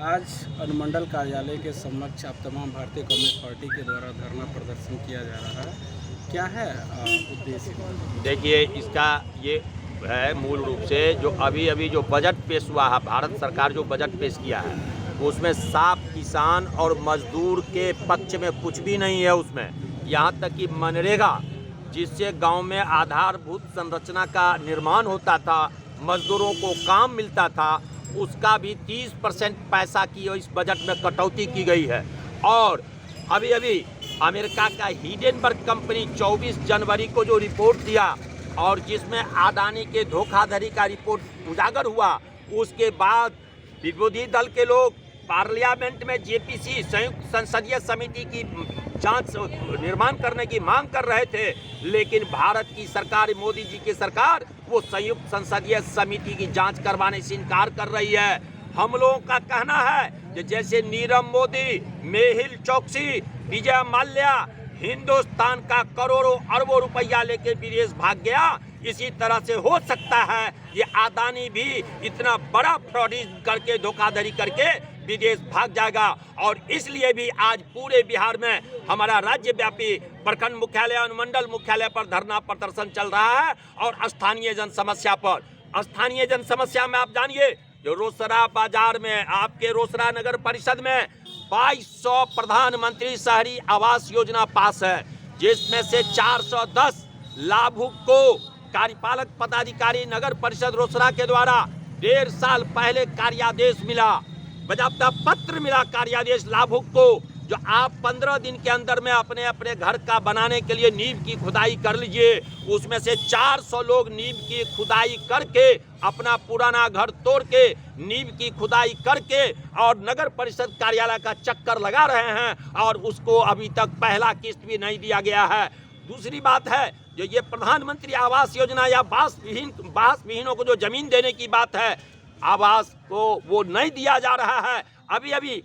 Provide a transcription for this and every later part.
आज अनुमंडल कार्यालय के समक्ष आप तमाम भारतीय कम्युनिस्ट पार्टी के द्वारा धरना प्रदर्शन किया जा रहा है। क्या है उद्देश्य? देखिए, इसका ये है मूल रूप से जो अभी जो बजट पेश हुआ है, भारत सरकार जो बजट पेश किया है उसमें साफ किसान और मजदूर के पक्ष में कुछ भी नहीं है। उसमें यहाँ तक कि मनरेगा, जिससे गांव में आधारभूत संरचना का निर्माण होता था, मजदूरों को काम मिलता था, उसका भी 30% पैसा की इस बजट में कटौती की गई है। और अभी अमेरिका का हिडेनबर्ग कंपनी 24 जनवरी को जो रिपोर्ट दिया और जिसमें अडानी के धोखाधड़ी का रिपोर्ट उजागर हुआ, उसके बाद विरोधी दल के लोग पार्लियामेंट में जेपीसी संयुक्त संसदीय समिति की जांच निर्माण करने की मांग कर रहे थे, लेकिन भारत की सरकार, मोदी जी की सरकार, वो संयुक्त संसदीय समिति की जांच करवाने से इनकार कर रही है। हम लोगों का कहना है कि जैसे नीरव मोदी, मेहुल चोकसी, विजय माल्या हिंदुस्तान का करोड़ों अरबों रुपया लेके विदेश भाग गया, इसी तरह से हो सकता है ये अडानी भी इतना बड़ा फ्रॉड करके, धोखाधड़ी करके विदेश भाग जाएगा। और इसलिए भी आज पूरे बिहार में हमारा राज्यव्यापी प्रखंड मुख्यालय, अनुमंडल मुख्यालय पर धरना प्रदर्शन चल रहा है। और स्थानीय जन समस्या पर, स्थानीय जन समस्या में आप जानिए, जो रोसड़ा बाजार में आपके रोसड़ा नगर परिषद में 2200 प्रधानमंत्री शहरी आवास योजना पास है, जिसमें से 410 लाभुक को कार्यपालक पदाधिकारी नगर परिषद रोसड़ा के द्वारा 1.5 साल पहले कार्यादेश मिला, बजाबता पत्र मिला कार्यादेश लाभुक को, जो आप 15 दिन के अंदर में अपने अपने घर का बनाने के लिए नींव की खुदाई कर लीजिए। उसमें से 400 लोग नींव की खुदाई करके, अपना पुराना घर तोड़ के नींव की खुदाई करके और नगर परिषद कार्यालय का चक्कर लगा रहे हैं, और उसको अभी तक पहला किस्त भी नहीं दिया गया है। दूसरी बात है, जो ये प्रधानमंत्री आवास योजना या बास विहीनों को जो जमीन देने की बात है, आवास को वो नहीं दिया जा रहा है। अभी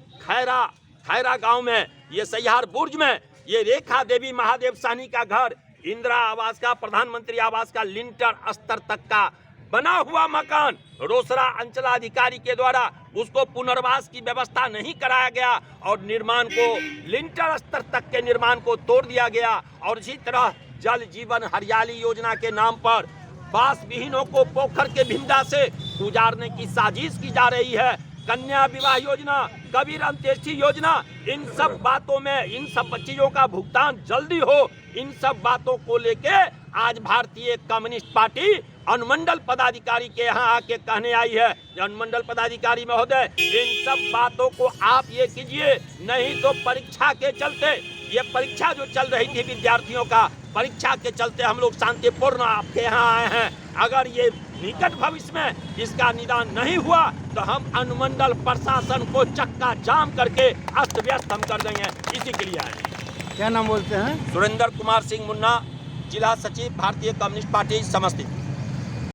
खैरा गांव में, ये सैयार बुर्ज में, ये रेखा देवी महादेव साहनी का घर, इंदिरा आवास का, प्रधानमंत्री आवास का लिंटर स्तर तक का बना हुआ मकान रोसड़ा अंचलाधिकारी के द्वारा उसको पुनर्वास की व्यवस्था नहीं कराया गया और निर्माण को, लिंटर स्तर तक के निर्माण को तोड़ दिया गया। और इसी तरह जल जीवन हरियाली योजना के नाम पर बास विहीनों को पोखर के भिंडा से गुजारने की साजिश की जा रही है। कन्या विवाह योजना, कबीर अंत्येष्टि योजना, इन सब बातों में, इन सब चीजों का भुगतान जल्दी हो, इन सब बातों को लेके आज भारतीय कम्युनिस्ट पार्टी अनुमंडल पदाधिकारी के यहाँ आके कहने आई है। अनुमंडल पदाधिकारी महोदय, इन सब बातों को आप ये कीजिए, नहीं तो परीक्षा के चलते, ये परीक्षा जो चल रही थी विद्यार्थियों का, परीक्षा के चलते हम लोग शांतिपूर्ण आपके यहाँ आए हैं। अगर ये निकट भविष्य में इसका निदान नहीं हुआ तो हम अनुमंडल प्रशासन को चक्का जाम करके अस्त व्यस्त हम कर देंगे। इसी के लिए आए। क्या नाम बोलते हैं? सुरेंद्र कुमार सिंह मुन्ना, जिला सचिव भारतीय कम्युनिस्ट पार्टी समस्तीपुर।